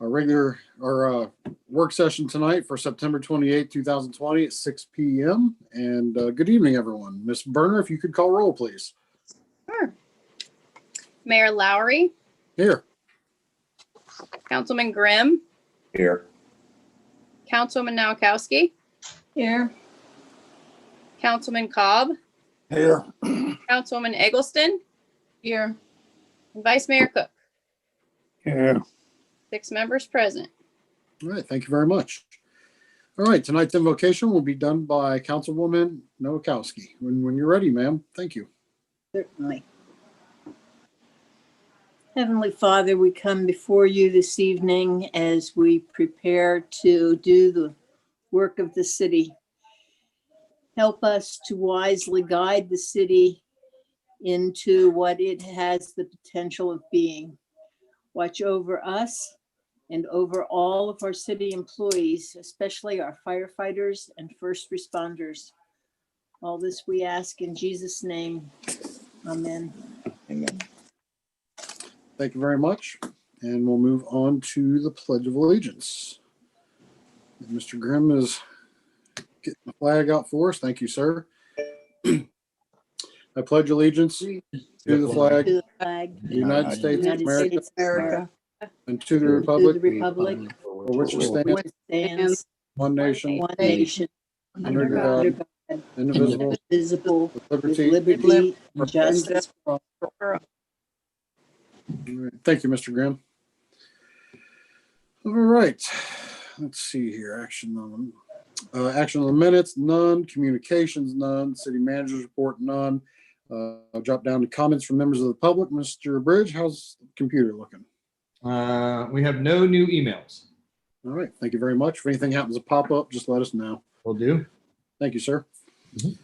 our work session tonight for September 28, 2020 at 6 p.m. And good evening, everyone. Ms. Berner, if you could call roll, please. Sure. Mayor Lowry, Here. Councilman Grimm, Here. Councilman Nowakowski, Here. Councilman Cobb, Here. Councilwoman Eggleston, Here. and Vice Mayor Cook. Here. 6 members present. All right, thank you very much. All right, tonight's invocation will be done by Councilwoman Nowakowski. When you're ready, ma'am. Thank you. Certainly. Heavenly Father, we come before you this evening as we prepare to do the work of the city. Help us to wisely guide the city into what it has the potential of being. Watch over us and over all of our city employees, especially our firefighters and first responders. All this we ask in Jesus' name. Amen. Amen. Thank you very much. And we'll move on to the Pledge of Allegiance. Mr. Grimm is getting the flag out for us. Thank you, sir. I pledge allegiance to the flag To the flag of the United States of United America States of America, and to the to republic the republic for which it for stands, which stands one nation, one nation, under under God, God, indivisible, indivisible, with with liberty. liberty and justice for all. All right. Thank you, Mr. Grimm. All right. Let's see here. Action on the minutes, none. Communications, none. City manager's report, none. I'll drop down to comments from members of the public. Mr. Bridge, how's the computer looking? We have no new emails. All right. Thank you very much. If anything happens to pop up, just let us know. Will do. Thank you, sir. Mhm.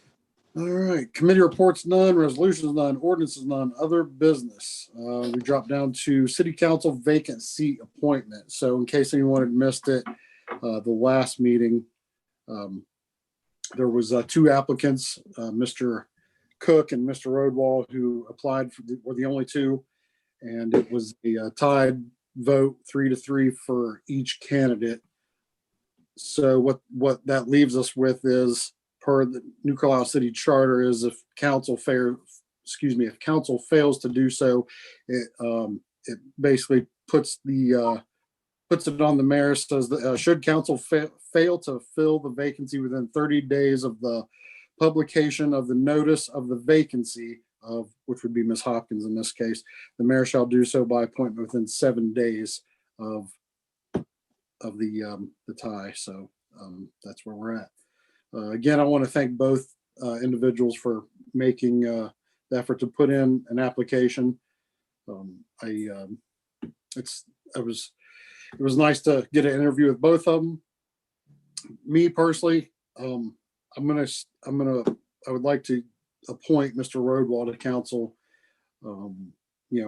All right. Committee reports, none. Resolutions, none. Ordinances, none. Other business. We drop down to city council vacant seat appointment. So in case anyone had missed it, the last meeting, there was 2 applicants, Mr. Cook and Mr. Roadwall, who applied were the only 2. And it was a tied vote 3-3 for each candidate. So what that leaves us with is, per the New Carlisle City Charter, is if council fails to do so, it basically puts it on the mayor. Says that, should council fail to fill the vacancy within 30 days of the publication of the notice of the vacancy, of which would be Ms. Hopkins in this case, the mayor shall do so by appointment within 7 days of the tie. So that's where we're at. Again, I want to thank both individuals for making the effort to put in an application. It was nice to get an interview with both of them. Me personally, I would like to appoint Mr. Roadwall to council.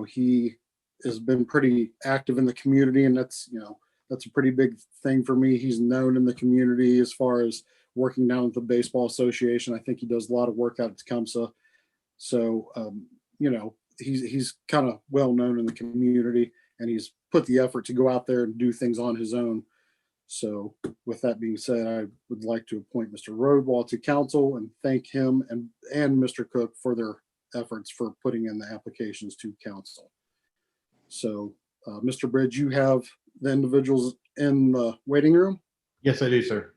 He has been pretty active in the community, and that's a pretty big thing for me. He's known in the community as far as working down at the Baseball Association. I think he does a lot of work out at Tecumseh. So, he's kind of well known in the community, and he's put the effort to go out there and do things on his own. So with that being said, I would like to appoint Mr. Roadwall to council and thank him and Mr. Cook for their efforts for putting in the applications to council. So, Mr. Bridge, you have the individuals in the waiting room? Yes, I do, sir.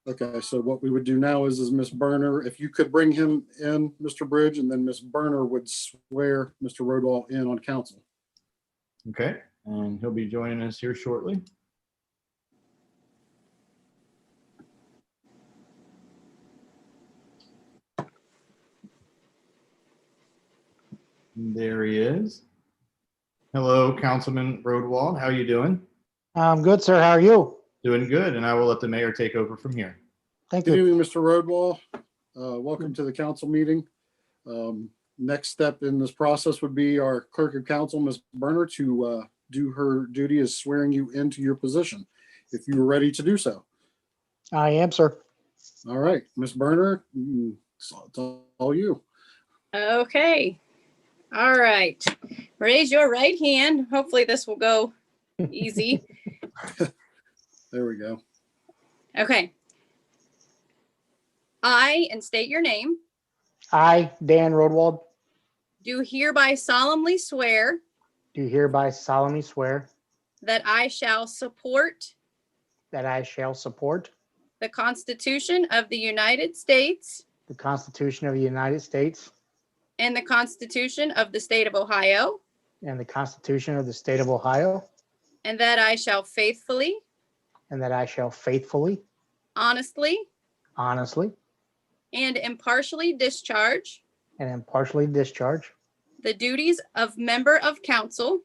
Okay, so what we would do now is Ms. Berner, if you could bring him in, Mr. Bridge, and then Ms. Berner would swear Mr. Roadwall in on council. Okay, and he'll be joining us here shortly. There he is. Hello, Councilman Roadwall. How are you doing? I'm good, sir. How are you? Doing good, and I will let the mayor take over from here. Thank Good you. evening, Mr. Roadwall. Welcome to the council meeting. Next step in this process would be our clerk of council, Ms. Berner, to do her duty as swearing you into your position, if you were ready to do so. I am, sir. All right, Ms. Berner, it's all you. Okay. All right. Raise your right hand. Hopefully this will go easy. Okay. I, and state your name, I, Dan Rodwald, do hereby solemnly swear do hereby solemnly swear that I shall support that I shall support the Constitution of the United States the Constitution of the United States and the Constitution of the State of Ohio, and the Constitution of the State of Ohio, and that I shall faithfully, and that I shall faithfully, honestly, honestly, and impartially discharge and impartially discharge the duties of member of council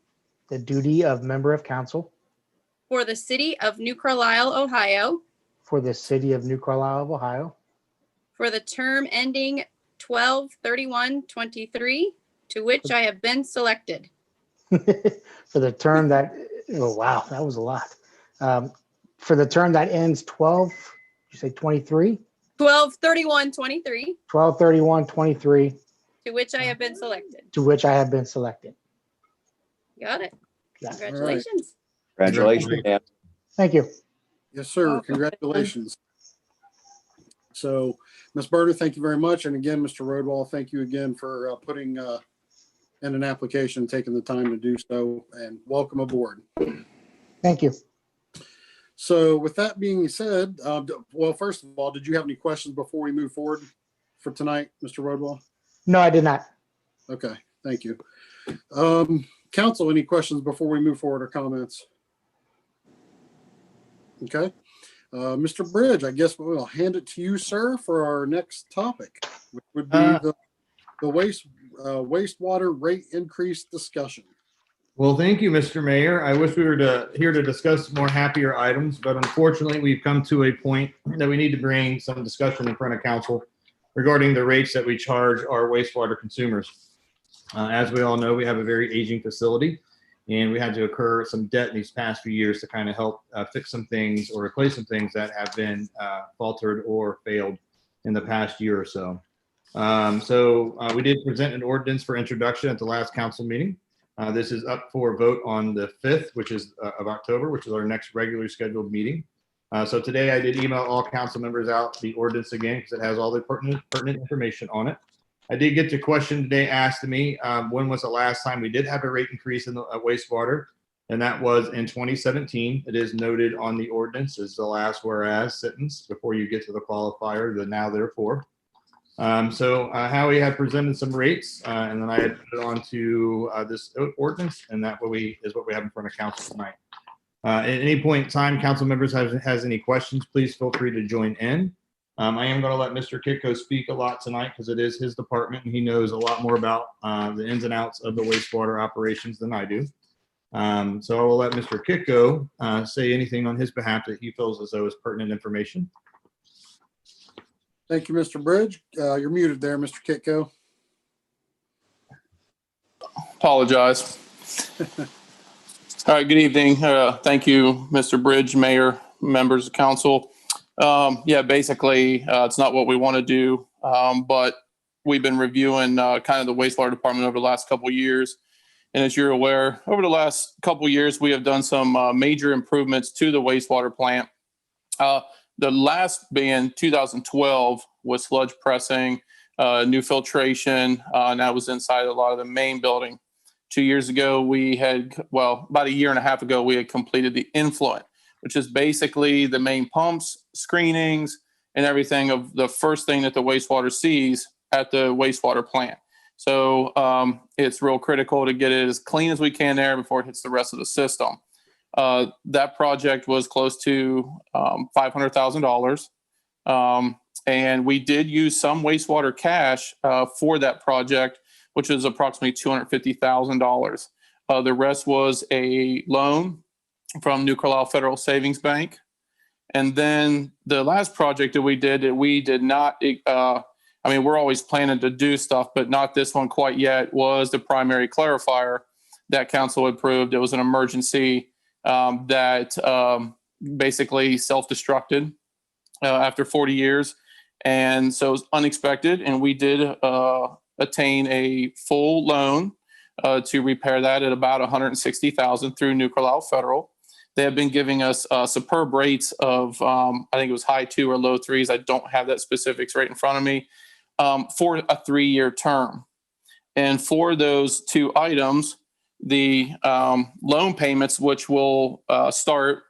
the duty of member of council for the city of New Carlisle, Ohio, for the city of New Carlisle, Ohio, for the term ending 12/31/23, to which I have been selected. for the term that, oh, wow, that was a lot. For the term that ends 12, you say 23, 12/31/23, 12/31/23, to which I have been selected. to which I have been selected. Got it. Yeah. Congratulations. Congratulations, Dan. Thank you. Yes, sir. Congratulations. So, Ms. Berta, thank you very much. And again, Mr. Rodwall, thank you again for putting in an application, taking the time to do so, and welcome aboard. Thank you. So with that being said, well, first of all, did you have any questions before we move forward for tonight, Mr. Rodwall? No, I did not. Okay, thank you. Council, any questions before we move forward or comments? Okay. Mr. Bridge, I guess we'll hand it to you, sir, for our next topic, which would be the wastewater rate increase discussion. Well, thank you, Mr. Mayor. I wish we were here to discuss more happier items, but unfortunately, we've come to a point that we need to bring some discussion in front of council regarding the rates that we charge our wastewater consumers. As we all know, we have a very aging facility, and we had to incur some debt in these past few years to kind of help fix some things or replace some things that have been faltered or failed in the past year or so. We did present an ordinance for introduction at the last council meeting. This is up for vote on the 5th, which is of October, which is our next regularly scheduled meeting. So today I did email all council members out the ordinance again because it has all the pertinent information on it. I did get the question today asked to me, when was the last time we did have a rate increase in the wastewater? And that was in 2017. It is noted on the ordinance as the last whereas sentence before you get to the qualifier, the now therefore. Howie had presented some rates, and then I had put it on to this ordinance, and that is what we have in front of council tonight. At any point in time, council members has any questions, please feel free to join in. I am going to let Mr. Kitko speak a lot tonight because it is his department, and he knows a lot more about the ins and outs of the wastewater operations than I do. So I will let Mr. Kitko say anything on his behalf that he feels as though is pertinent information. Thank you, Mr. Bridge. You're muted there, Mr. Kitko. Apologize. All right, good evening. Thank you, Mr. Bridge, Mayor, members of council. Basically, it's not what we want to do, but we've been reviewing kind of the wastewater department over the last couple of years. And as you're aware, over the last couple of years, we have done some major improvements to the wastewater plant. The last being 2012 was sludge pressing, new filtration, and that was inside a lot of the main building. 2 years ago, about a year and a half ago, we had completed the influent, which is basically the main pumps, screenings, and everything of the first thing that the wastewater sees at the wastewater plant. So it's real critical to get it as clean as we can there before it hits the rest of the system. That project was close to $500,000. And we did use some wastewater cash for that project, which is approximately $250,000. The rest was a loan from New Carlisle Federal Savings Bank. And then the last project that we did not, we're always planning to do stuff, but not this one quite yet, was the primary clarifier that council approved. It was an emergency that basically self-destructed after 40 years. And so it was unexpected. And we did attain a full loan to repair that at about $160,000 through New Carlisle Federal. They have been giving us superb rates of, I think it was high 2 or low 3s. I don't have that specifics right in front of me, for a 3-year term. And for those 2 items, the loan payments, which will start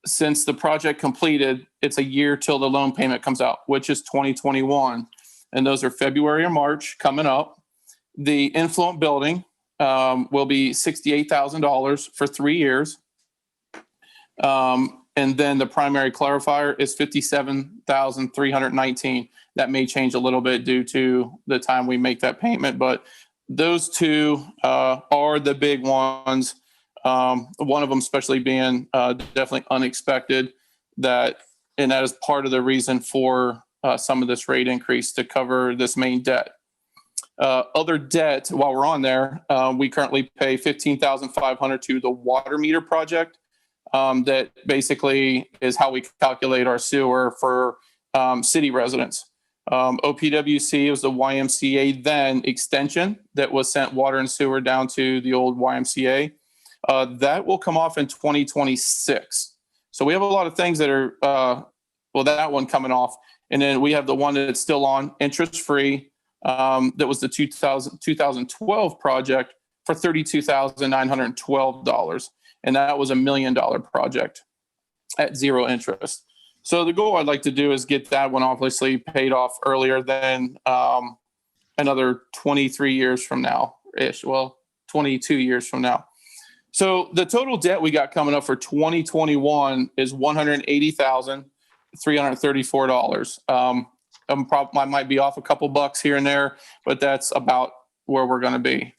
since the project completed, it's a year till the loan payment comes out, which is 2021. And those are February or March coming up. The influent building will be $68,000 for 3 years. And then the primary clarifier is $57,319. That may change a little bit due to the time we make that payment, but those 2 are the big ones. One of them especially being definitely unexpected, and that is part of the reason for some of this rate increase to cover this main debt. Other debt, while we're on there, we currently pay $15,500 to the water meter project. That basically is how we calculate our sewer for city residents. OPWC was the YMCA then extension that was sent water and sewer down to the old YMCA. That will come off in 2026. So we have a lot of things that are, that one coming off. And then we have the one that's still on interest-free. That was the 2012 project for $32,912. And that was $1 million project at 0 interest. So the goal I'd like to do is get that one obviously paid off earlier than another 23 years from now-ish. Well, 22 years from now. So the total debt we got coming up for 2021 is $180,334. I might be off a couple bucks here and there, but that's about where we're going to be.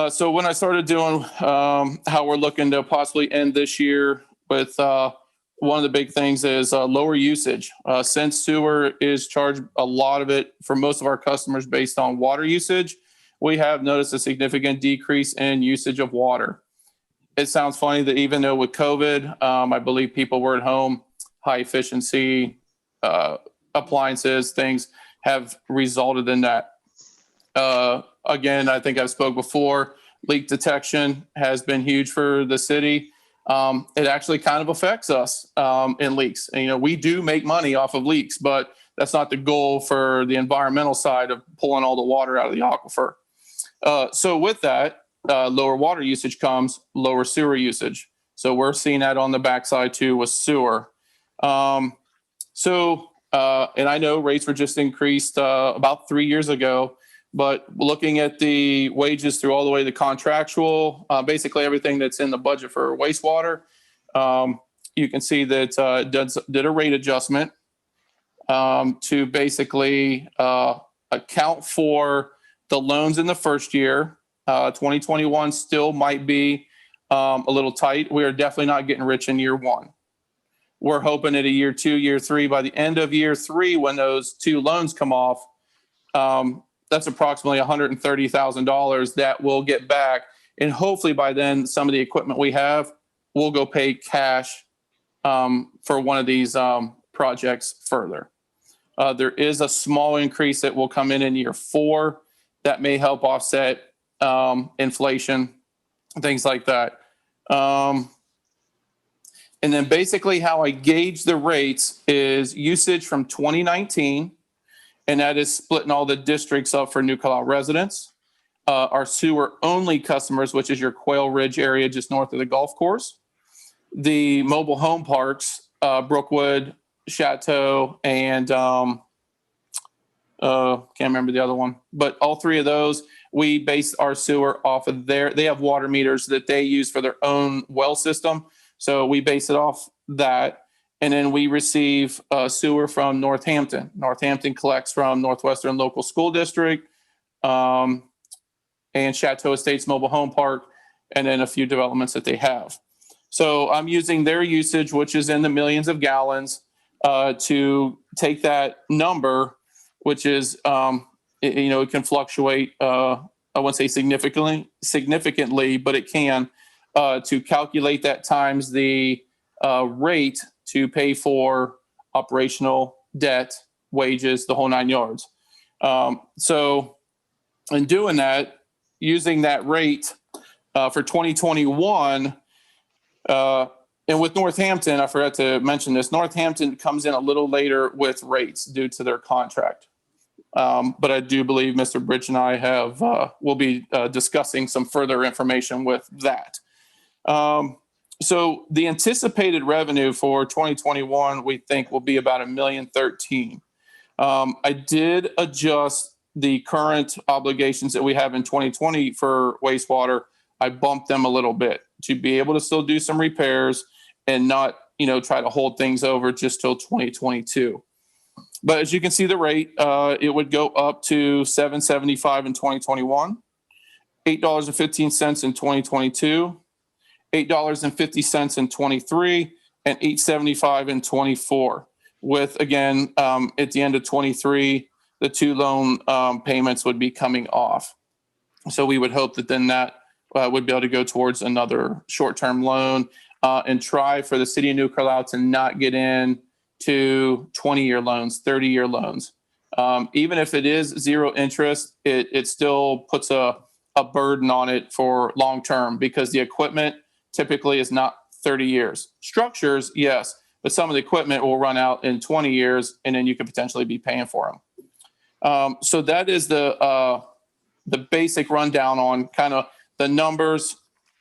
So when I started doing how we're looking to possibly end this year with one of the big things is lower usage. Since sewer is charged a lot of it for most of our customers based on water usage, we have noticed a significant decrease in usage of water. It sounds funny that even though with COVID, I believe people were at home, high efficiency appliances, things have resulted in that. Again, I think I've spoke before, leak detection has been huge for the city. It actually kind of affects us in leaks. And, we do make money off of leaks, but that's not the goal for the environmental side of pulling all the water out of the aquifer. So with that, lower water usage comes lower sewer usage. So we're seeing that on the backside too with sewer. And I know rates were just increased about 3 years ago, but looking at the wages through all the way to contractual, basically everything that's in the budget for wastewater, you can see that did a rate adjustment to basically account for the loans in the first year. 2021 still might be a little tight. We are definitely not getting rich in year 1. We're hoping at a year 2, year 3, by the end of year 3, when those 2 loans come off, that's approximately $130,000 that we'll get back. And hopefully by then, some of the equipment we have, we'll go pay cash for one of these projects further. There is a small increase that will come in year 4 that may help offset inflation, things like that. And then basically how I gauge the rates is usage from 2019, and that is splitting all the districts up for New Carlisle residents. Our sewer only customers, which is your Quail Ridge area just north of the golf course. The mobile home parks, Brookwood, Chateau, and can't remember the other one. But all 3 of those, we base our sewer off of they have water meters that they use for their own well system. So we base it off that. And then we receive sewer from Northampton. Northampton collects from Northwestern Local School District and Chateau Estates Mobile Home Park, and then a few developments that they have. So I'm using their usage, which is in the millions of gallons, to take that number, which is, it can fluctuate, I wouldn't say significantly, but it can, to calculate that times the rate to pay for operational debt, wages, the whole 9 yards. So in doing that, using that rate for 2021, And with Northampton, I forgot to mention this, Northampton comes in a little later with rates due to their contract. But I do believe Mr. Bridge and I will be discussing some further information with that. So the anticipated revenue for 2021, we think will be about $1,013,000. I did adjust the current obligations that we have in 2020 for wastewater. I bumped them a little bit to be able to still do some repairs and not, try to hold things over just till 2022. But as you can see, the rate, it would go up to $7.75 in 2021, $8.15 in 2022, $8.50 in 23, and $8.75 in 24. With, again, at the end of 23, the 2 loan payments would be coming off. So we would hope that then that would be able to go towards another short-term loan and try for the city of New Carlisle to not get in to 20-year loans, 30-year loans. Even if it is 0 interest, it still puts a burden on it for long-term because the equipment typically is not 30 years. Structures, yes, but some of the equipment will run out in 20 years and then you could potentially be paying for them. So that is the basic rundown on kind of the numbers,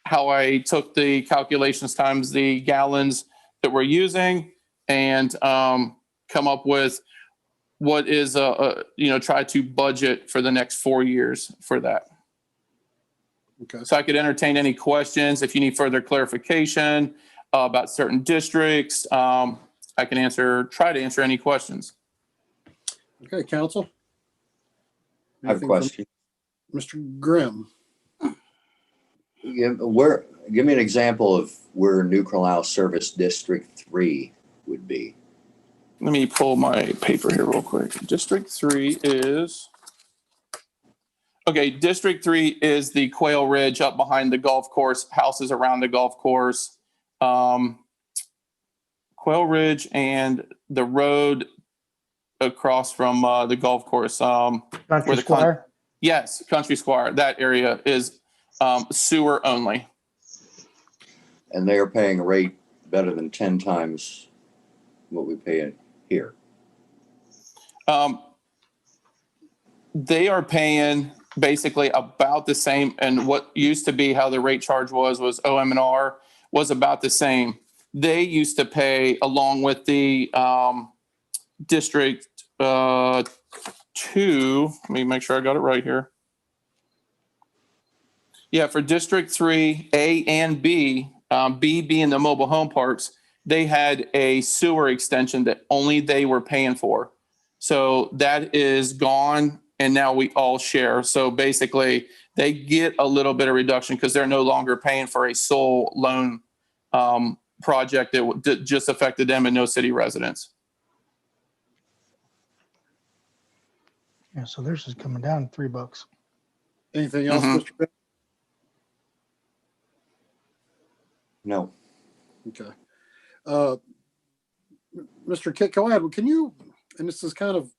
how I took the calculations times the gallons that we're using and come up with what is, try to budget for the next 4 years for that. Okay. So I could entertain any questions. If you need further clarification about certain districts, I can try to answer any questions. Okay, council. I have a Anything from question. Mr. Grimm. Give me an example of where New Carlisle Service District 3 would be. Let me pull my paper here real quick. District 3 is... Okay, District 3 is the Quail Ridge up behind the golf course, houses around the golf course. Quail Ridge and the road across from the golf course. Country Square. Yes, Country Square. That area is sewer only. And they are paying a rate better than 10 times what we pay here. They are paying basically about the same, and what used to be how the rate charge was OM&R was about the same. They used to pay along with the District 2. Let me make sure I got it right here. Yeah, for District 3, A and B, B being the mobile home parks, they had a sewer extension that only they were paying for. So that is gone, and now we all share. So basically, they get a little bit of reduction because they're no longer paying for a sole loan project that just affected them and no city residents. Yeah, so theirs is coming down $3. Anything else, Mhm. Mr. Grimm? No. Okay. Mr. Kit, go ahead. Can you, and this is kind of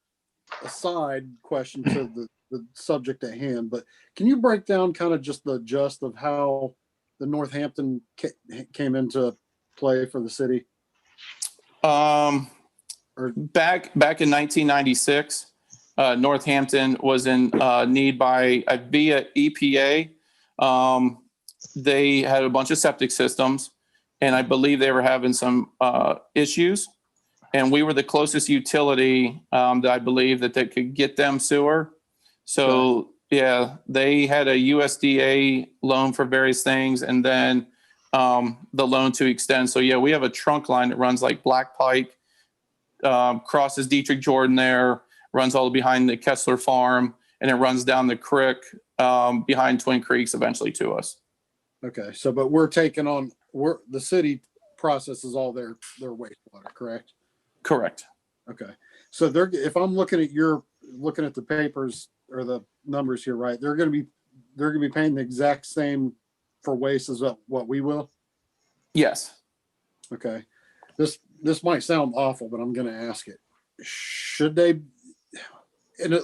a side question to the subject at hand, but can you break down kind of just the gist of how the Northampton came into play for the city? Back in 1996, Northampton was in need via EPA. They had a bunch of septic systems, and I believe they were having some issues. And we were the closest utility that I believe that could get them sewer. So yeah, they had a USDA loan for various things, and then the loan to extend. So yeah, we have a trunk line that runs like Black Pike, crosses Dietrich Jordan there, runs all behind the Kessler farm, and it runs down the creek behind Twin Creeks eventually to us. Okay. So, but the city processes all their wastewater, correct? Correct. Okay. So if I'm looking at the papers or the numbers here, right, they're going to be paying the exact same for waste as what we will. Yes. Okay. This might sound awful, but I'm going to ask it. Should they,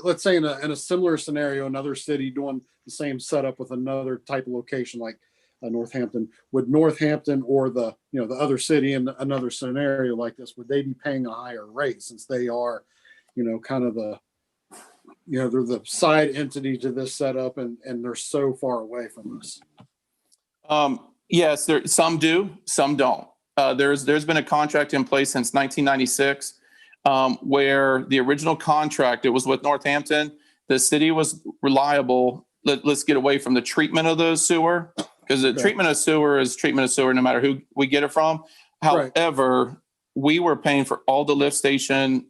let's say in a similar scenario, another city doing the same setup with another type of location, like Northampton. Would Northampton or the other city in another scenario like this, would they be paying a higher rate since they are, kind of they're the side entity to this setup and they're so far away from us? Yes, some do, some don't. There's been a contract in place since 1996 where the original contract, it was with Northampton. The city was reliable. Let's get away from the treatment of the sewer, because the treatment of sewer is treatment of sewer no matter who we get it from. Right. However, we were paying for all the lift station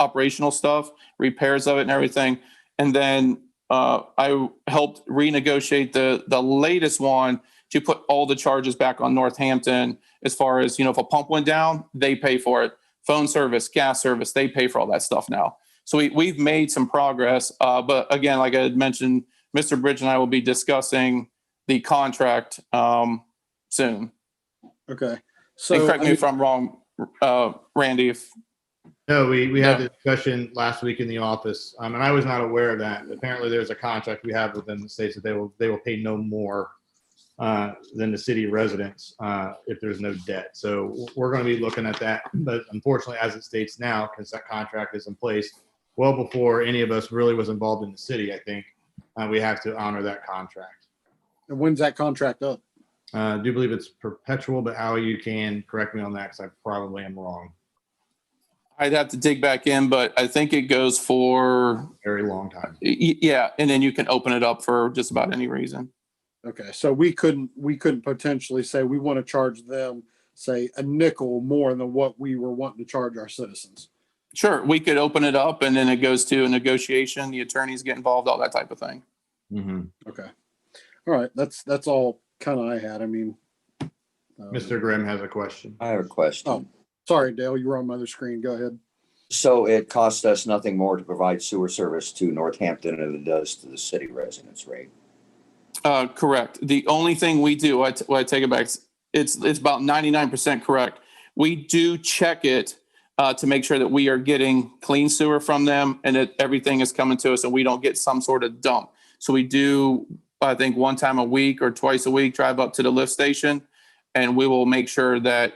operational stuff, repairs of it and everything. And then I helped renegotiate the latest one to put all the charges back on Northampton as far as, if a pump went down, they pay for it. Phone service, gas service, they pay for all that stuff now. So we've made some progress. But again, like I had mentioned, Mr. Bridge and I will be discussing the contract soon. Okay. And correct me if I'm wrong, Randy, if No, we had the discussion last week in the office, and I was not aware of that. Apparently, there's a contract we have with them that states that they will pay no more than the city residents if there's no debt. So we're going to be looking at that. But unfortunately, as it states now, because that contract is in place well before any of us really was involved in the city, I think we have to honor that contract. And when's that contract up? I do believe it's perpetual, but Howie, you can correct me on that because I probably am wrong. I'd have to dig back in, but I think it goes for Very long time. Yeah, and then you can open it up for just about any reason. Okay, so we couldn't potentially say we want to charge them, say, a nickel more than what we were wanting to charge our citizens. Sure, we could open it up and then it goes to a negotiation. The attorneys get involved, all that type of thing. Mm-hmm. Okay, all right, that's all kind of I had. I mean, Mr. Grimm has a question. I have a question. Oh. Sorry, Dale, you were on my other screen. Go ahead. So it costs us nothing more to provide sewer service to Northampton than it does to the city residents, right? Correct. The only thing we do, I take it back, it's about 99% correct. We do check it to make sure that we are getting clean sewer from them and that everything is coming to us and we don't get some sort of dump. So we do, I think, one time a week or twice a week, drive up to the lift station and we will make sure that,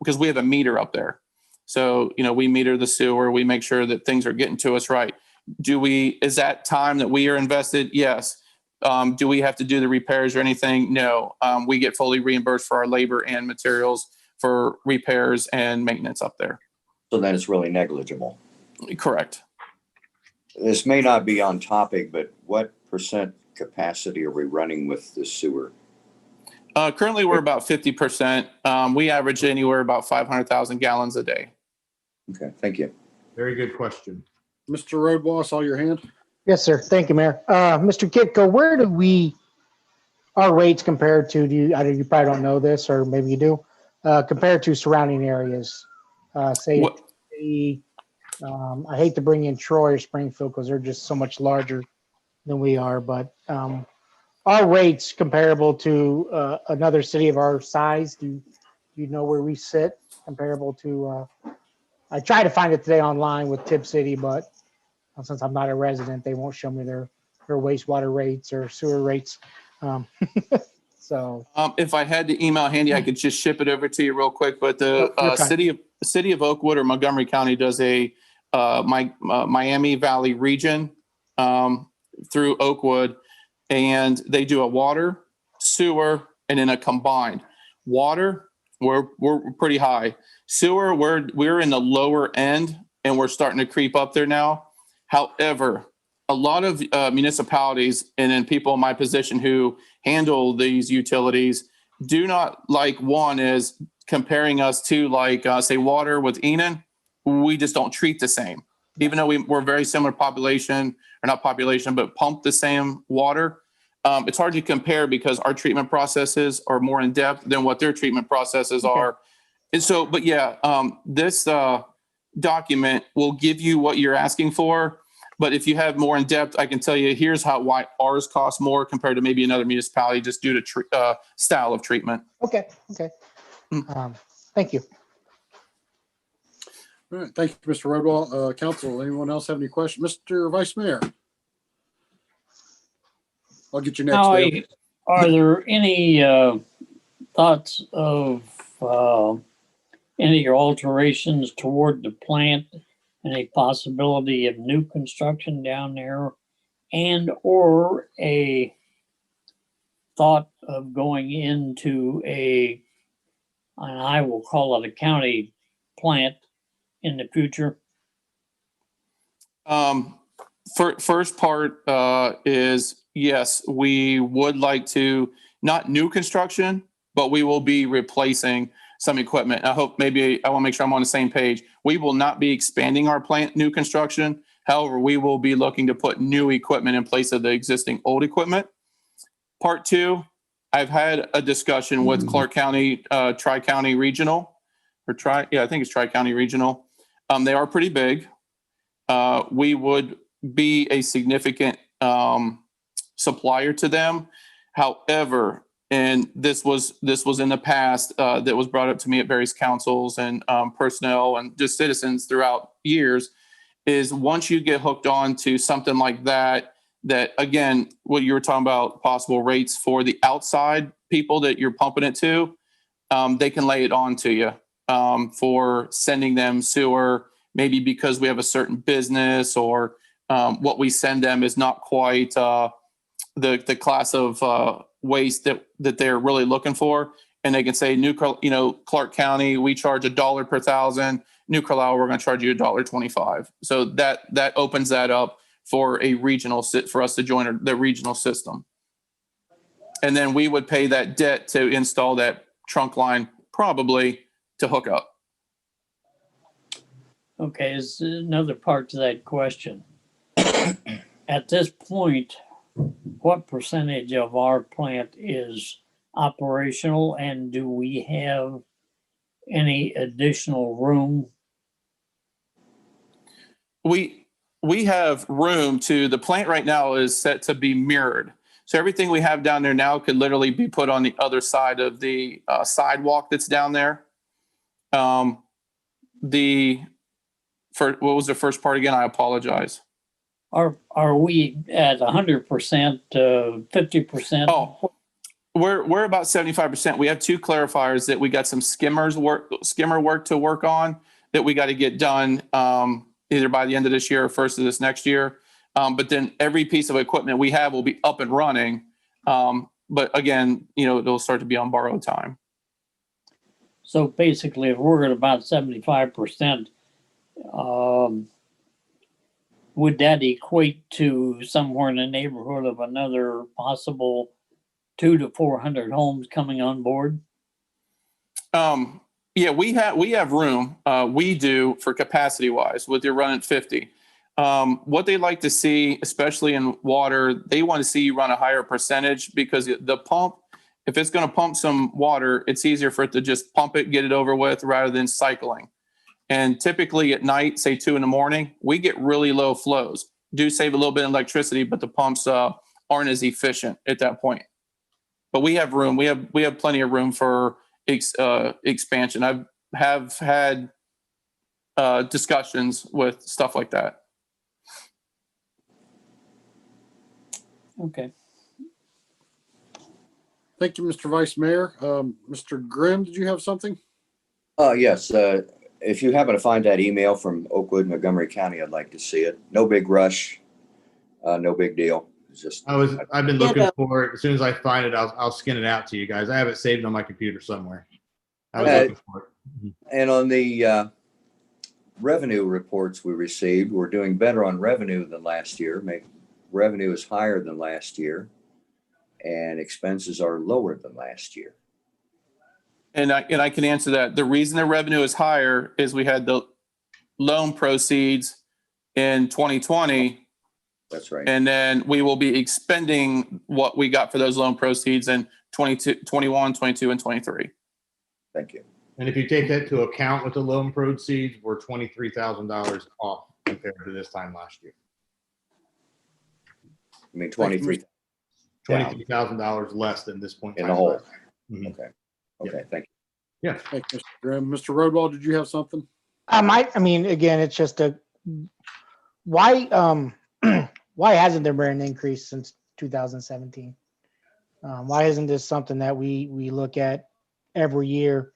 because we have a meter up there. So, we meter the sewer, we make sure that things are getting to us right. Is that time that we are invested? Yes. Do we have to do the repairs or anything? No. We get fully reimbursed for our labor and materials for repairs and maintenance up there. So then it's really negligible. Correct. This may not be on topic, but what percent capacity are we running with the sewer? Currently, we're about 50%. We average anywhere about 500,000 gallons a day. Okay, thank you. Very good question. Mr. Roadwall, saw your hand. Yes, sir. Thank you, Mayor. Mr. Kitco, where do our rates compared to, you probably don't know this, or maybe you do, compared to surrounding areas? I hate to bring in Troy or Springfield because they're just so much larger than we are, but our rates comparable to another city of our size? Do you know where we sit comparable to? I tried to find it today online with Tip City, but since I'm not a resident, they won't show me their wastewater rates or sewer rates. So if I had the email handy, I could just ship it over to you real quick. But the city of Oakwood or Montgomery County does a Miami Valley region through Oakwood. And they do a water, sewer, and then a combined. Water, we're pretty high. Sewer, we're in the lower end, and we're starting to creep up there now. However, a lot of municipalities and then people in my position who handle these utilities do not like. One is comparing us to say water with Enon. We just don't treat the same, even though we're very similar population, or not population, but pump the same water. It's hard to compare because our treatment processes are more in depth than what their treatment processes are. And so, but yeah, this document will give you what you're asking for. But if you have more in depth, I can tell you here's why ours costs more compared to maybe another municipality just due to style of treatment. Okay. Thank you. All right, thank you, Mr. Roadwall. Council, anyone else have any questions? Mr. Vice Mayor. I'll get you next. No, Dale. Are there any thoughts of any alterations toward the plant? Any possibility of new construction down there? And or a thought of going into and I will call it a county plant in the future? First part is yes, we would like to, not new construction, but we will be replacing some equipment. I hope maybe I want to make sure I'm on the same page. We will not be expanding our plant new construction. However, we will be looking to put new equipment in place of the existing old equipment. Part two, I've had a discussion with Clark County, Tri-County Regional, I think it's Tri-County Regional. They are pretty big. We would be a significant supplier to them. However, and this was in the past that was brought up to me at various councils and personnel and just citizens throughout years, is once you get hooked on to something like that again, what you were talking about, possible rates for the outside people that you're pumping it to, they can lay it on to you for sending them sewer, maybe because we have a certain business or what we send them is not quite the class of waste that they're really looking for. And they can say, Clark County, we charge $1 per thousand. New Carlisle, we're going to charge you $1.25. So that opens that up for a regional for us to join the regional system. And then we would pay that debt to install that trunk line, probably to hook up. Okay, is another part to that question. At this point, what percentage of our plant is operational, and do we have any additional room? We have room the plant right now is set to be mirrored. So everything we have down there now could literally be put on the other side of the sidewalk that's down there. What was the first part again? I apologize. Are we at 100%, 50%? Oh, we're about 75%. We have two clarifiers that we got some skimmer work to work on that we got to get done either by the end of this year or first of this next year. But then every piece of equipment we have will be up and running. But again, it'll start to be on borrowed time. So basically, if we're at about 75%, would that equate to somewhere in the neighborhood of another possible 200 to 400 homes coming on board? Yeah, we have room. We do for capacity wise with your run at 50. What they like to see, especially in water, they want to see you run a higher percentage because the pump, if it's going to pump some water, it's easier for it to just pump it, get it over with rather than cycling. And typically at night, say 2 a.m, we get really low flows. Do save a little bit of electricity, but the pumps aren't as efficient at that point. But we have room. We have plenty of room for expansion. I have had discussions with stuff like that. Okay. Thank you, Mr. Vice Mayor. Mr. Grimm, did you have something? Yes. If you happen to find that email from Oakwood, Montgomery County, I'd like to see it. No big rush. No big deal. It's just I've been looking for it. As soon as I find it, I'll skin it out to you guys. I have it saved on my computer somewhere. I was looking for it. And on the revenue reports we received, we're doing better on revenue than last year. Revenue is higher than last year, and expenses are lower than last year. And I can answer that. The reason the revenue is higher is we had the loan proceeds in 2020. That's right. And then we will be expending what we got for those loan proceeds in 21, 22, and 23. Thank you. And if you take that to account with the loan proceeds, we're $23,000 off compared to this time last year. I mean, $23,000 less than this point in the whole. Mm-hmm. Okay. Thank you. Yeah. Thank you, Mr. Grimm. Mr. Rodwell, did you have something? I mean, again, it's just why hasn't there been an increase since 2017? Why isn't this something that we look at every year?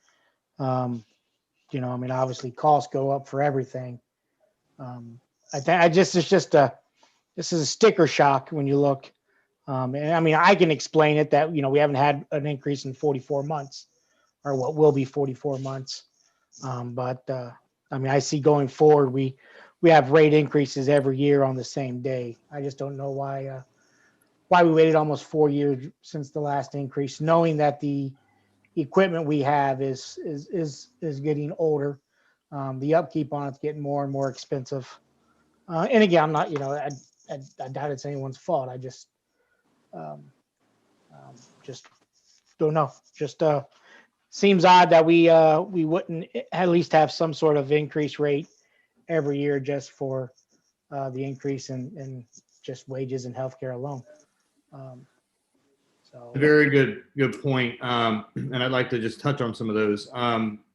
You know, I mean, obviously costs go up for everything. I think this is a sticker shock when you look. And I mean, I can explain it that, you know, we haven't had an increase in 44 months or what will be 44 months. But I mean, I see going forward, we have rate increases every year on the same day. I just don't know why we waited almost 4 years since the last increase, knowing that the equipment we have is getting older. The upkeep on it's getting more and more expensive. And again, I'm not, you know, I doubt it's anyone's fault. I just don't know. Just seems odd that we wouldn't at least have some sort of increase rate every year just for the increase in just wages and healthcare alone. So Very good point. And I'd like to just touch on some of those.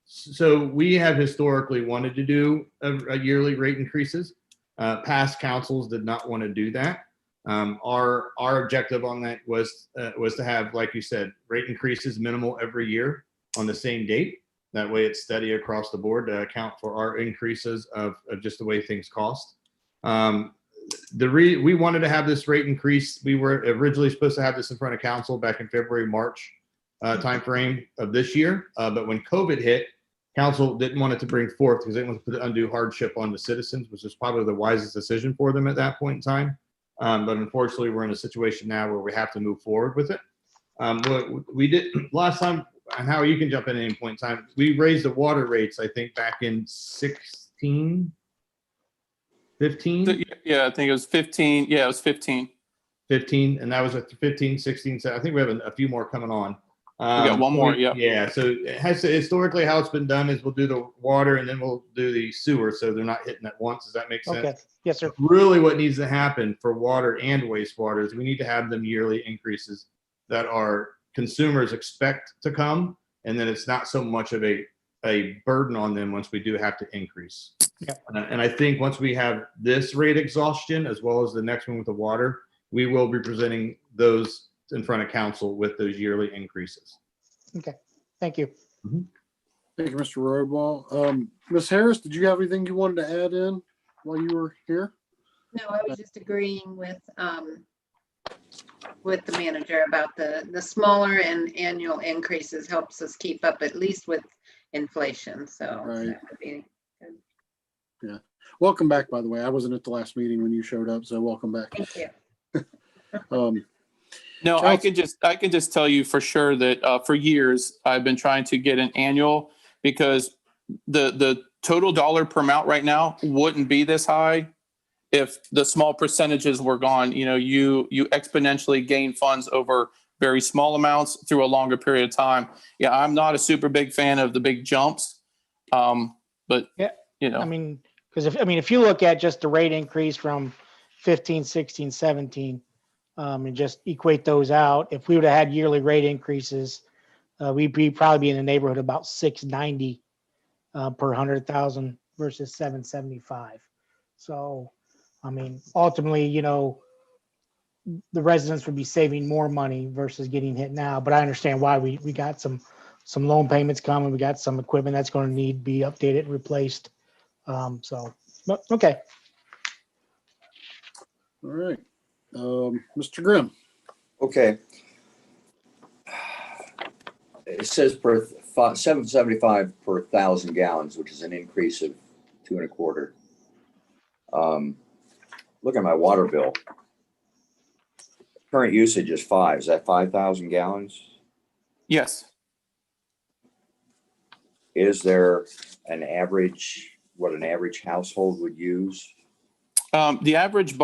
So we have historically wanted to do a yearly rate increases. Past councils did not want to do that. Our objective on that was to have, like you said, rate increases minimal every year on the same date. That way it's steady across the board to account for our increases of just the way things cost. We wanted to have this rate increase. We were originally supposed to have this in front of council back in February, March timeframe of this year. But when COVID hit, council didn't want it to bring forth because they didn't want to put undue hardship on the citizens, which was probably the wisest decision for them at that point in time. But unfortunately, we're in a situation now where we have to move forward with it. What we did last time, and how you can jump in at any point in time, we raised the water rates, I think, back in 16, 15? Yeah, I think it was 15. Yeah, it was 15. 15, and that was a 15, 16. So I think we have a few more coming on. We got one more. Yeah. Yeah. So it has historically how it's been done is we'll do the water and then we'll do the sewer. So they're not hitting at once. Does that make sense? okay, yes, sir. Really what needs to happen for water and wastewater is we need to have them yearly increases that our consumers expect to come. And then it's not so much of a burden on them once we do have to increase. Yeah. And I think once we have this rate exhaustion, as well as the next one with the water, we will be presenting those in front of council with those yearly increases. Okay, thank you. Thank you, Mr. Roadwall. Ms. Harris, did you have anything you wanted to add in while you were here? No, I was just agreeing with the manager about the smaller and annual increases helps us keep up at least with inflation. So Right. that would be Yeah. Welcome back, by the way. I wasn't at the last meeting when you showed up, so welcome back. thank you. No, I can just tell you for sure that for years I've been trying to get an annual because the total dollar per amount right now wouldn't be this high if the small percentages were gone. You know, you exponentially gain funds over very small amounts through a longer period of time. Yeah, I'm not a super big fan of the big jumps, but Yeah, you know, I mean, because if you look at just the rate increase from 15, 16, 17, and just equate those out, if we would have had yearly rate increases, we'd probably be in the neighborhood of about 690 per 100,000 versus 775. So, I mean, ultimately, you know, the residents would be saving more money versus getting hit now. But I understand why we got some loan payments coming. We got some equipment that's going to need to be updated and replaced. So, okay. All right. Mr. Grimm. Okay. It says per 775 per 1,000 gallons, which is an increase of 2.25. Look at my water bill. Current usage is 5. Is that 5,000 gallons? yes. Is there an average, what an average household would use? The average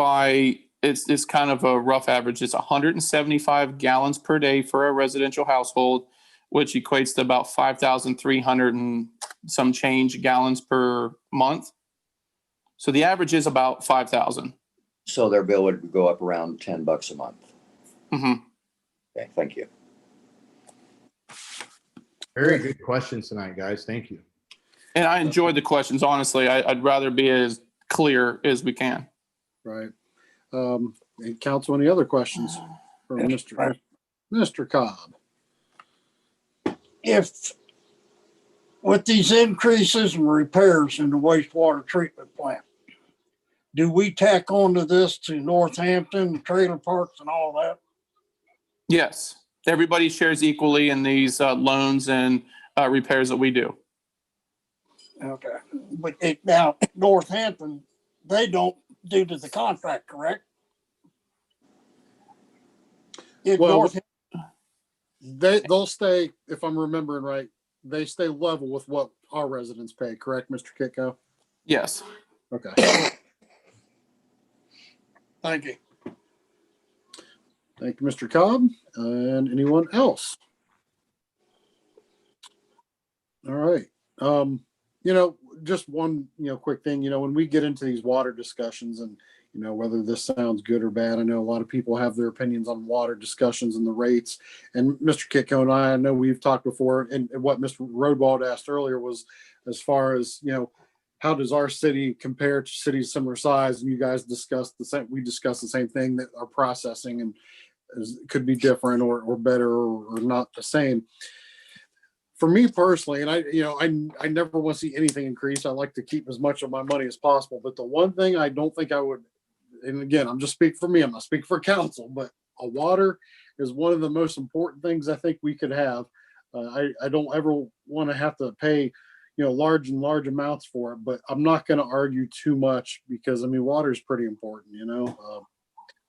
it's kind of a rough average. It's 175 gallons per day for a residential household, which equates to about 5,300 and some change gallons per month. So the average is about 5,000. So their bill would go up around $10 a month. Mm-hmm. Okay, thank you. Very good questions tonight, guys. Thank you. And I enjoyed the questions. Honestly, I'd rather be as clear as we can. Right. And council, any other questions for Mr. Mr. Cobb. If with these increases and repairs in the wastewater treatment plant, do we tack onto this to Northampton, trailer parks and all that? Yes, everybody shares equally in these loans and repairs that we do. Okay, but now Northampton, they don't due to the contract, correct? If Well, Northampton, They'll stay, if I'm remembering right, they stay level with what our residents pay, correct, Mr. Kitco? Yes. Okay. thank you. Thank you, Mr. Cobb. And anyone else? All right. Just one, quick thing, when we get into these water discussions and, whether this sounds good or bad, I know a lot of people have their opinions on water discussions and the rates. And Mr. Kitco and I know we've talked before, and what Mr. Rodwald asked earlier was as far as, how does our city compare to cities similar size? And you guys discussed we discussed the same thing, that our processing and could be different or better or not the same. For me personally, and I never want to see anything increase. I like to keep as much of my money as possible. But the one thing I don't think I would, and again, I'm just speaking for me, I'm not speaking for council, but a water is one of the most important things I think we could have. I don't ever want to have to pay, large amounts for it, but I'm not going to argue too much because water is pretty important,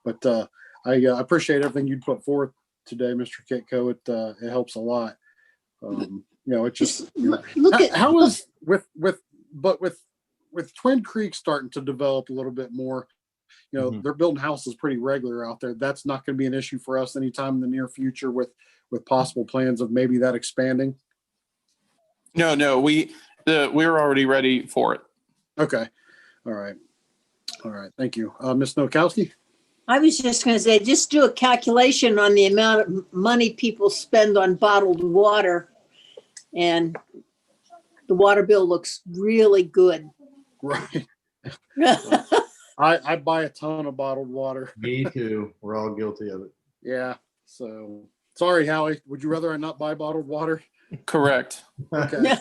but I appreciate everything you put forth today, Mr. Kitco. It helps a lot. It just Look at how is with Twin Creek starting to develop a little bit more. They're building houses pretty regular out there. That's not going to be an issue for us anytime in the near future with possible plans of maybe that expanding. No, we're already ready for it. Okay. All right. Thank you. Ms. Nowakowski? I was just going to say, just do a calculation on the amount of money people spend on bottled water, and the water bill looks really good. Right. I buy a ton of bottled water. Me too. We're all guilty of it. Yeah. So sorry, Howie. Would you rather I not buy bottled water? Correct. Okay.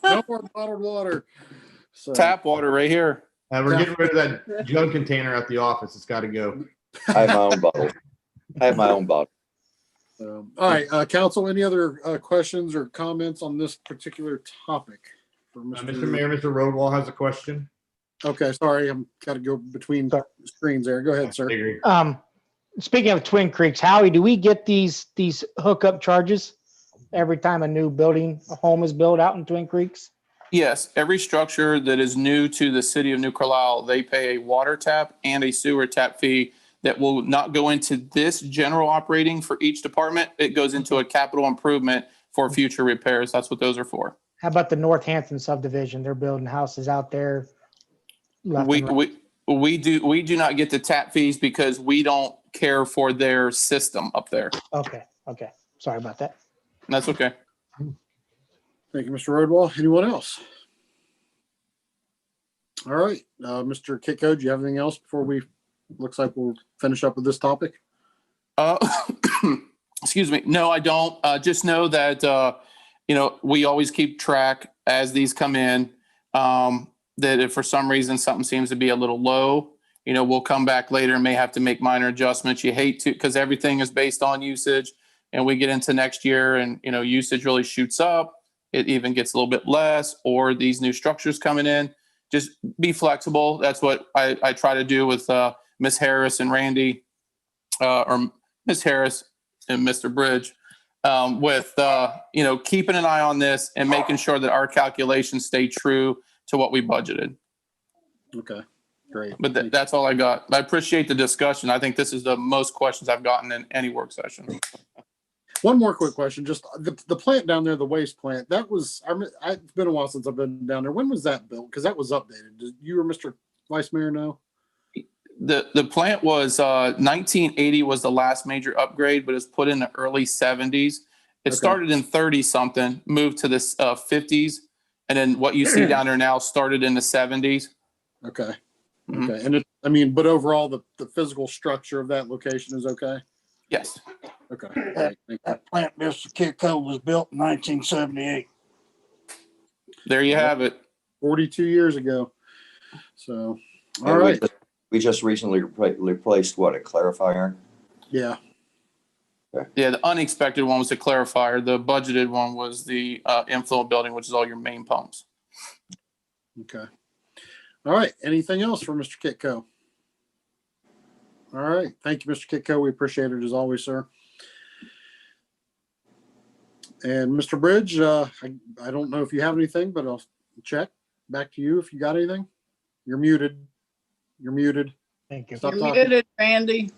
No more bottled water. So, Tap water right here. We're getting rid of that junk container at the office. It's got to go. I have my own bottle. All right, council, any other questions or comments on this particular topic? For Mr. Mayor, Mr. Rodwall has a question. Okay, sorry, I'm got to go between screens there. Go ahead, sir. Speaking of Twin Creeks, Howie, do we get these hookup charges every time a new home is built out in Twin Creeks? Yes, every structure that is new to the city of New Carlisle, they pay a water tap and a sewer tap fee that will not go into this general operating for each department. It goes into a capital improvement for future repairs. That's what those are for. How about the Northampton subdivision? They're building houses out there. left and right. We do not get the tap fees because we don't care for their system up there. Okay. Sorry about that. That's okay. Thank you, Mr. Rodwall. Anyone else? All right, Mr. Kitco, do you have anything else before looks like we'll finish up with this topic? Excuse me. No, I don't. Just know that, we always keep track as these come in, that if for some reason something seems to be a little low, we'll come back later and may have to make minor adjustments. You hate to, because everything is based on usage, and we get into next year and, usage really shoots up. It even gets a little bit less, or these new structures coming in. Just be flexible. That's what I try to do with Ms. Harris and Randy, or Ms. Harris and Mr. Bridge, with keeping an eye on this and making sure that our calculations stay true to what we budgeted. Okay, great. But that's all I got. I appreciate the discussion. I think this is the most questions I've gotten in any work session. One more quick question. Just the plant down there, the waste plant, that was, it's been a while since I've been down there. When was that built? Because that was updated. Did you or Mr. Vice Mayor know? The plant was 1980 was the last major upgrade, but it's put in the early 70s. It started in 30 something, moved to the 50s. And then what you see down there now started in the 70s. Okay. Mm-hmm. Okay. And but overall, the physical structure of that location is okay? Yes. Okay. All right, thank you. That plant, Mr. Kitco, was built in 1978. There you have it. 42 years ago. So, all And right. we just recently replaced what, a clarifier? Yeah. Yeah, the unexpected one was the clarifier. The budgeted one was the inflow building, which is all your main pumps. Okay. All right. Anything else for Mr. Kitco? All right. Thank you, Mr. Kitco. We appreciate it as always, sir. And Mr. Bridge, I don't know if you have anything, but I'll check. Back to you if you got anything. You're muted. You're muted. Thank you. Stop You're talking. muted, Randy.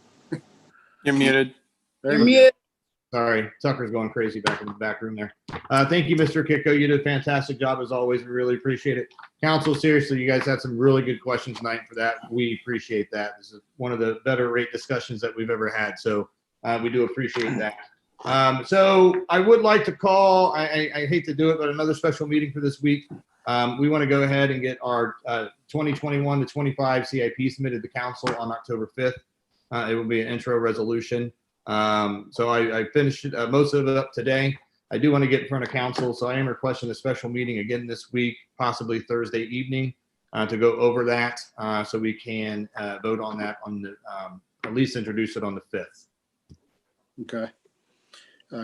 You're muted. There You're we go. muted. Sorry, Tucker's going crazy back in the back room there. Thank you, Mr. Kitco. You did a fantastic job as always. We really appreciate it. Council, seriously, you guys had some really good questions tonight for that. We appreciate that. This is one of the better rate discussions that we've ever had. So we do appreciate that. So I would like to call, I hate to do it, but another special meeting for this week. We want to go ahead and get our 2021 to 25 CIP submitted to council on October 5th. It will be an intro resolution. So I finished most of it up today. I do want to get in front of council, so I am requesting a special meeting again this week, possibly Thursday evening, to go over that, so we can vote on that on the at least introduce it on the 5th. Okay.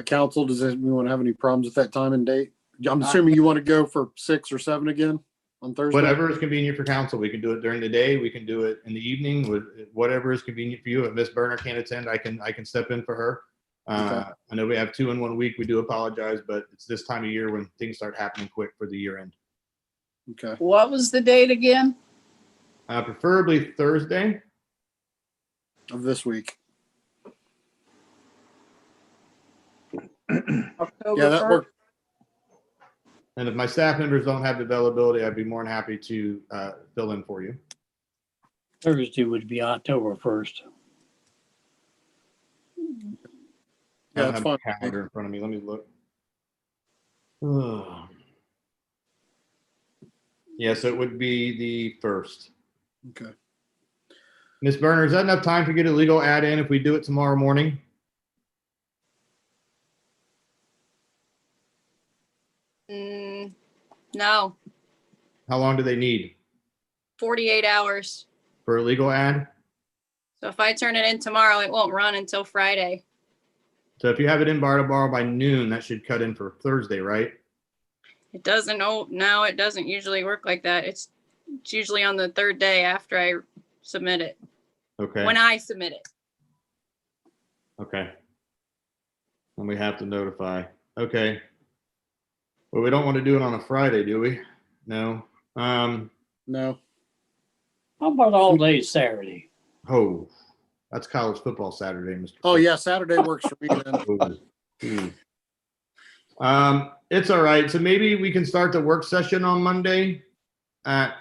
Council, does anyone have any problems with that time and date? I'm assuming you want to go for 6 or 7 again on Thursday? Whatever is convenient for council. We can do it during the day. We can do it in the evening. Whatever is convenient for you. If Miss Berner can't attend, I can step in for her. Okay. I know we have 2 in 1 week. We do apologize, but it's this time of year when things start happening quick for the year end. Okay. What was the date again? Preferably Thursday. Of this week. October Yeah, that 1st? worked. And if my staff members don't have availability, I'd be more than happy to fill in for you. Thursday would be October 1st. I Yeah, don't that's have fine. my calendar in front of me. Let me look. Yeah, so it would be the 1st. Okay. Ms. Berner, is that enough time to get a legal ad in if we do it tomorrow morning? No, How long do they need 48 hours. for a legal ad? So if I turn it in tomorrow, it won't run until Friday. So if you have it in bar to bar by noon, that should cut in for Thursday, right? It doesn't, oh, no, it doesn't usually work like that. It's usually on the 3rd day after I submit it, Okay, when I submit it. okay. And we have to notify. Okay. Well, we don't want to do it on a Friday, do we? No. No. How about all day Saturday? Oh, that's college football Saturday, Mr. Oh, yeah. Saturday works for me then. It's all right. So maybe we can start the work session on Monday at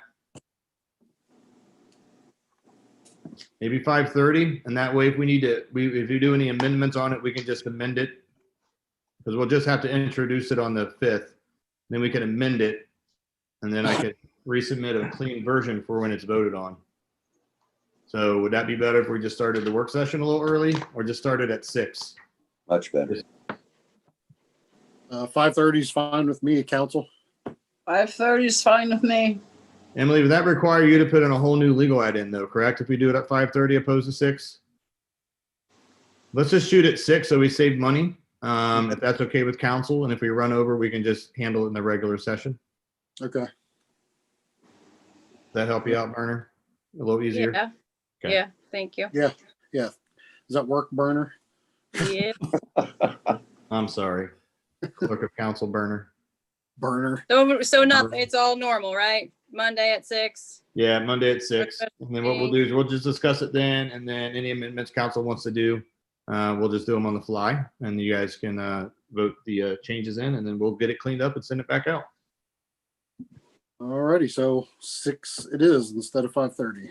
maybe 5:30, and that way, if we need to, if you do any amendments on it, we can just amend it because we'll just have to introduce it on the 5th. Then we can amend it, and then I could resubmit a clean version for when it's voted on. So would that be better if we just started the work session a little early, or just started at 6? Much better. 5:30 is fine with me, council. 5:30 is fine with me. Emily, would that require you to put in a whole new legal ad in though, correct? If we do it at 5:30 opposed to 6? Let's just shoot at 6 so we save money, if that's okay with council. And if we run over, we can just handle it in the regular session. Okay. Does that help you out, Burner? A little easier? Yeah. Okay. Yeah, thank you. Yeah. Yeah. Does that work, Burner? Yeah. I'm sorry. Clerk of Council Burner. Burner. So nothing, it's all normal, right? Monday at 6. Yeah, Monday at 6. And then what we'll do is we'll just discuss it then, and then any amendments council wants to do, we'll just do them on the fly, and you guys can vote the changes in, and then we'll get it cleaned up and send it back out. Alrighty. So 6 it is instead of 5:30.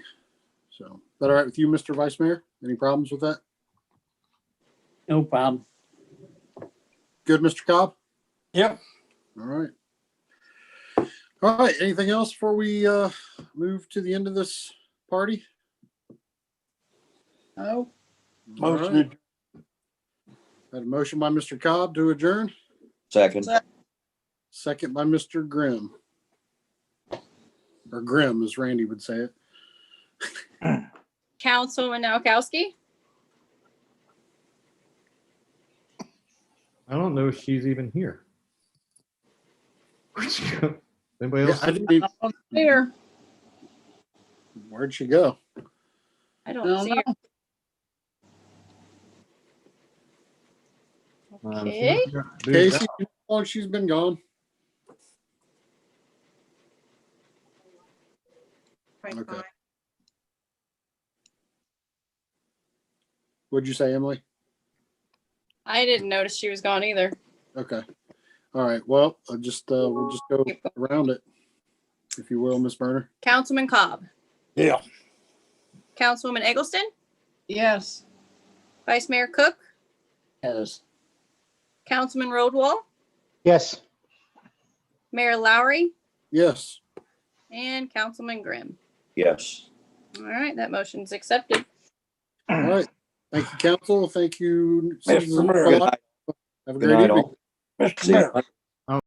So is that all right with you, Mr. Vice Mayor? Any problems with that? No problem. Good, Mr. Cobb? Yep. All right. All right. Anything else before we move to the end of this party? Oh, All Motion right. Had a motion by Mr. Cobb to adjourn, Second. second by Mr. Grimm. Or Grimm, as Randy would say it. Councilwoman Noakowski, I don't know if she's even here. Where'd she go? Anybody Yeah, else? I didn't even- Here. where'd she go? I No, don't see her. Okay. Casey, how long she's been gone? Okay. What'd you say, Emily? I didn't notice she was gone either. Okay. All right. Well, I'll just we'll just go around it, if you will, Miss Burner. Councilman Cobb, Yeah. Councilwoman Eggleston, Yes. Vice Mayor Cook, Yes. Councilman Rodwall, Yes. Mayor Lowry, Yes. and Councilman Grimm. Yes. All right, that motion's accepted. All right. Thank you, council. Thank you. Mr. citizens. Mayor. Good night. Have a Good great night, evening. all. Mr. See you Mayor, Monday.